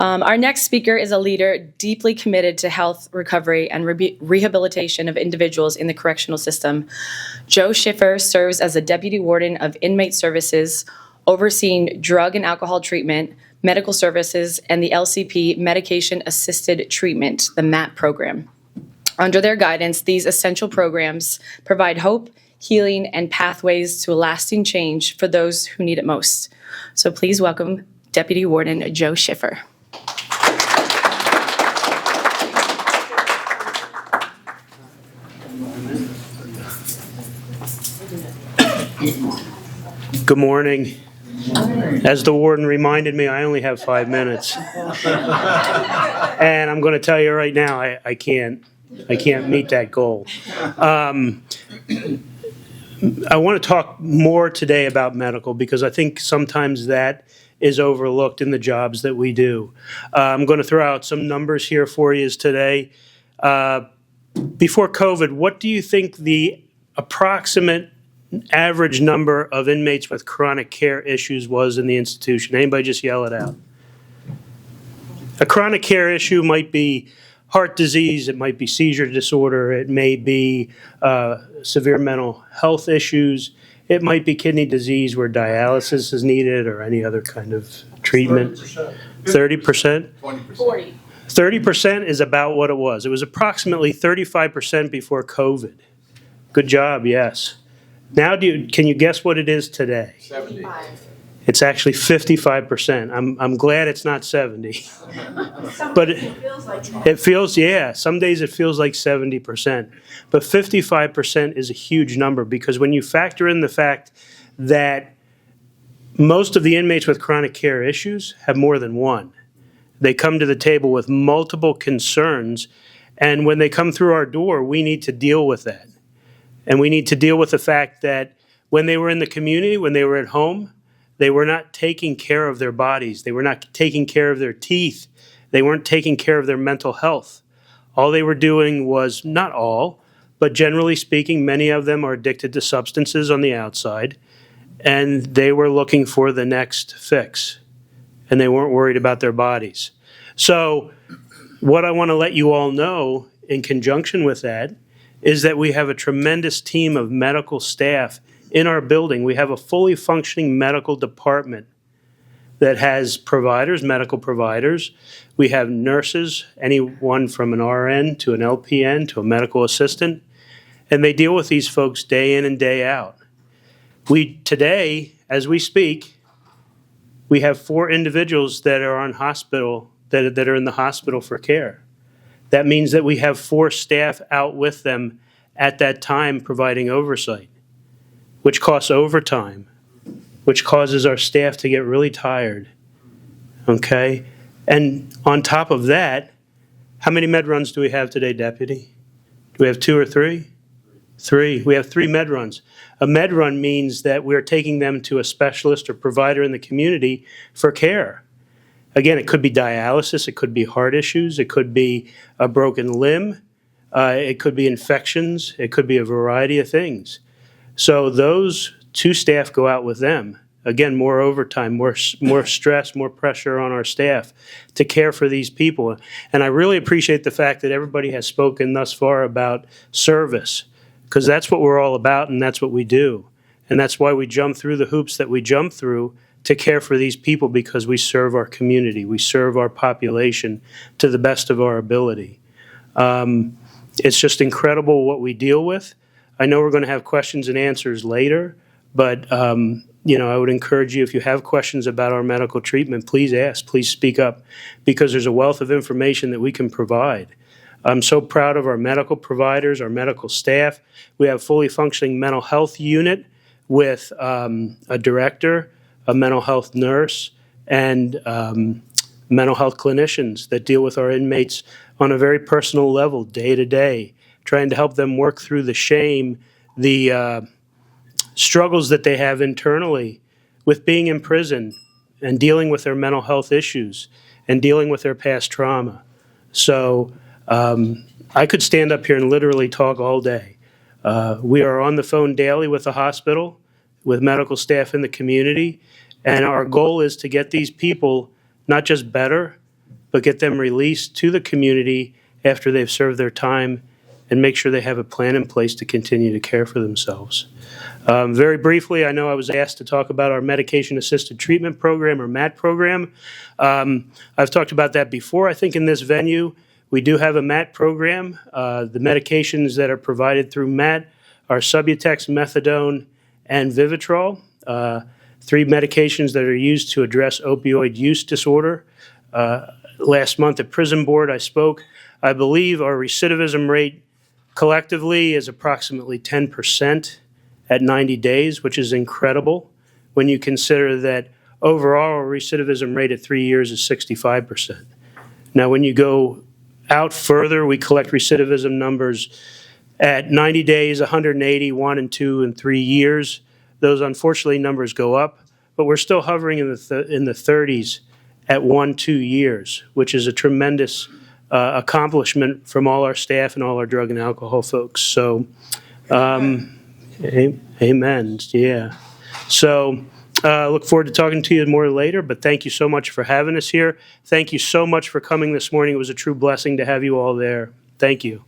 Our next speaker is a leader deeply committed to health recovery and rehabilitation of individuals in the correctional system. Joe Shiffer serves as the Deputy Warden of Inmate Services, overseeing drug and alcohol treatment, medical services, and the LCP Medication Assisted Treatment, the MAT program. Under their guidance, these essential programs provide hope, healing, and pathways to a lasting change for those who need it most. So please welcome Deputy Warden Joe Shiffer. Good morning. As the warden reminded me, I only have 5 minutes. And I'm going to tell you right now, I can't meet that goal. I want to talk more today about medical because I think sometimes that is overlooked in the jobs that we do. I'm going to throw out some numbers here for you today. Before COVID, what do you think the approximate average number of inmates with chronic care issues was in the institution? Anybody just yell it out. A chronic care issue might be heart disease, it might be seizure disorder, it may be severe mental health issues, it might be kidney disease where dialysis is needed or any other kind of treatment. 30%? 20%? 40. 30% is about what it was. It was approximately 35% before COVID. Good job, yes. Now, can you guess what it is today? 70. It's actually 55%. I'm glad it's not 70. But it feels, yeah, some days it feels like 70%. But 55% is a huge number because when you factor in the fact that most of the inmates with chronic care issues have more than one. They come to the table with multiple concerns, and when they come through our door, we need to deal with that. And we need to deal with the fact that when they were in the community, when they were at home, they were not taking care of their bodies. They were not taking care of their teeth. They weren't taking care of their mental health. All they were doing was, not all, but generally speaking, many of them are addicted to substances on the outside, and they were looking for the next fix, and they weren't worried about their bodies. So what I want to let you all know in conjunction with that is that we have a tremendous team of medical staff in our building. We have a fully functioning medical department that has providers, medical providers. We have nurses, anyone from an RN to an LPN to a medical assistant, and they deal with these folks day in and day out. Today, as we speak, we have 4 individuals that are on hospital, that are in the hospital for care. That means that we have 4 staff out with them at that time providing oversight, which costs overtime, which causes our staff to get really tired, okay? And on top of that, how many med runs do we have today, Deputy? Do we have 2 or 3? 3. We have 3 med runs. A med run means that we're taking them to a specialist or provider in the community for care. Again, it could be dialysis, it could be heart issues, it could be a broken limb, it could be infections, it could be a variety of things. So those 2 staff go out with them. Again, more overtime, more stress, more pressure on our staff to care for these people. And I really appreciate the fact that everybody has spoken thus far about service, because that's what we're all about and that's what we do. And that's why we jump through the hoops that we jump through to care for these people, because we serve our community, we serve our population to the best of our ability. It's just incredible what we deal with. I know we're going to have questions and answers later, but I would encourage you, if you have questions about our medical treatment, please ask, please speak up, because there's a wealth of information that we can provide. I'm so proud of our medical providers, our medical staff. We have a fully functioning mental health unit with a director, a mental health nurse, and mental health clinicians that deal with our inmates on a very personal level, day to day, trying to help them work through the shame, the struggles that they have internally with being in prison and dealing with their mental health issues and dealing with their past trauma. So I could stand up here and literally talk all day. We are on the phone daily with the hospital, with medical staff in the community, and our goal is to get these people not just better, but get them released to the community after they've served their time and make sure they have a plan in place to continue to care for themselves. Very briefly, I know I was asked to talk about our medication-assisted treatment program, or MAT program. I've talked about that before. I think in this venue, we do have a MAT program. The medications that are provided through MAT are Subutex, methadone, and Vivitrol, 3 medications that are used to address opioid use disorder. Last month at Prison Board, I spoke. I believe our recidivism rate collectively is approximately 10% at 90 days, which is incredible when you consider that overall our recidivism rate at 3 years is 65%. Now, when you go out further, we collect recidivism numbers at 90 days, 180, 1 and 2 and 3 years. Those, unfortunately, numbers go up, but we're still hovering in the 30s at 1-2 years, which is a tremendous accomplishment from all our staff and all our drug and alcohol folks. So, amen. Yeah. So, look forward to talking to you more later, but thank you so much for having us here. Thank you so much for coming this morning. It was a true blessing to have you all there. Thank you.